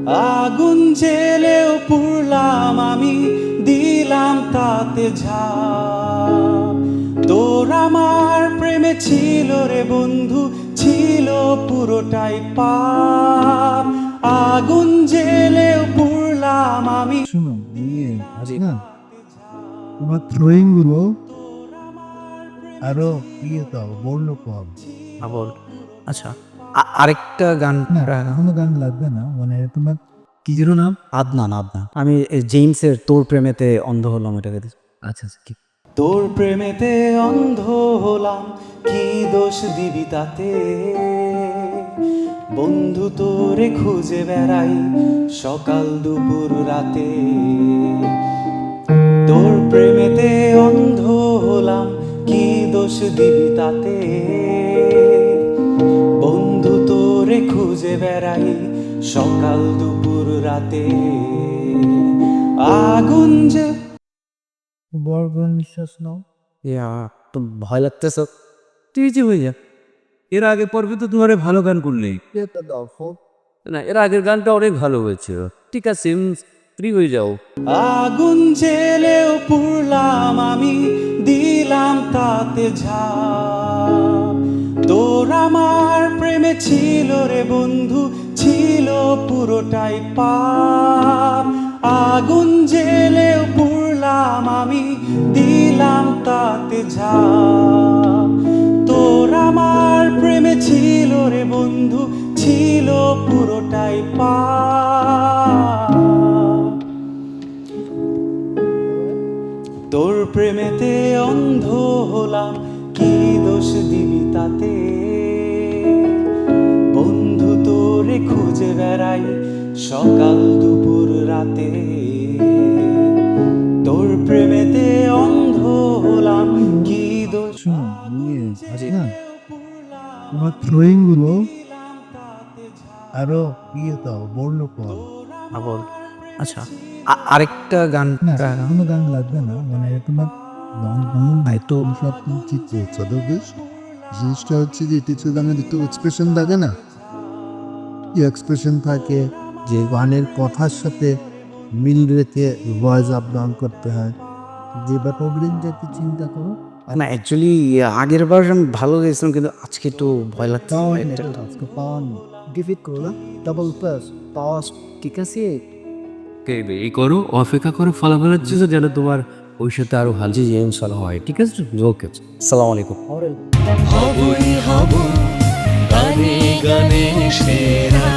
আগুন জেলেও পুড়লাম আমি, দিলাম তাতে ঝাঁপ। তোর আমার প্রেমে ছিল রে বন্ধু, ছিল পুরোটাই পাপ। আগুন জেলেও পুড়লাম আমি। শুনো আজকে না তোমার থ্রোয়িং গুলো আরো দাও বললো কম। আবার আচ্ছা, আরেকটা গান না এখনো গান লাগবে না, মানে তোমার কি যেন নাম? আদনান। আমি জেমসের তোর প্রেমেতে অন্ধ হলাম এটাকে আচ্ছা কি তোর প্রেমেতে অন্ধ হলাম, কি দোষ দিবি তাতে? বন্ধু তোরে খুঁজে বেড়াই সকাল দুপুর রাতে। তোর প্রেমেতে অন্ধ হলাম, কি দোষ দিবি তাতে? বন্ধু তোরে খুঁজে বেড়াই সকাল দুপুর রাতে। আগুন যে বড় নিঃশ্বাস নাও। ইয়া তো ভয় লাগতেছে, তুই যে হয়ে যা। এর আগে পর্বে তো তোমার ভালো গান করলে এটা দাও ফোন। না, এর আগের গানটা অনেক ভালো হয়েছিল। ঠিক আছে, ফ্রি হয়ে যাও। আগুন জেলেও পুড়লাম আমি, দিলাম তাতে ঝাঁপ। তোর আমার প্রেমে ছিল রে বন্ধু, ছিল পুরোটাই পাপ। আগুন জেলেও পুড়লাম আমি, দিলাম তাতে ঝাঁপ। তোর আমার প্রেমে ছিল রে বন্ধু, ছিল পুরোটাই পাপ। তোর প্রেমেতে অন্ধ হলাম, কি দোষ দিবি তাতে? বন্ধু তোরে খুঁজে বেড়াই সকাল দুপুর রাতে। তোর প্রেমেতে অন্ধ হলাম, কি দোষ? শুনো আজকে না তোমার থ্রোয়িং গুলো আরো দাও বললো কম। আবার আচ্ছা, আরেকটা গান না এখনো গান লাগবে না, মানে তোমার ভাই তো সব ঠিক করছো তো বেশ। জিনিসটা হচ্ছে যে কিছু গানের একটু এক্সপ্রেশন থাকে না, কি এক্সপ্রেশন থাকে যে গানের কথার সাথে মিল রেখে ভয়েস আপ ডাউন করতে হয়, যে ব্যাপারগুলো একটু চিন্তা করো। না অ্যাকচুয়ালি আগের ভার্সন ভালো গেছিলাম, কিন্তু আজকে একটু ভয় লাগছে। গিভ ইট করো না, ডাবল প্লাস পাওয়ার। ঠিক আছে, এই করো, অপেক্ষা করো ফলাফলের জন্য, যেন তোমার ওই সাথে আরো ভালো ইনশাল্লাহ হয়। ঠিক আছে, ওকে, আসসালামু আলাইকুম। হবই হব গানে গানে সেরা।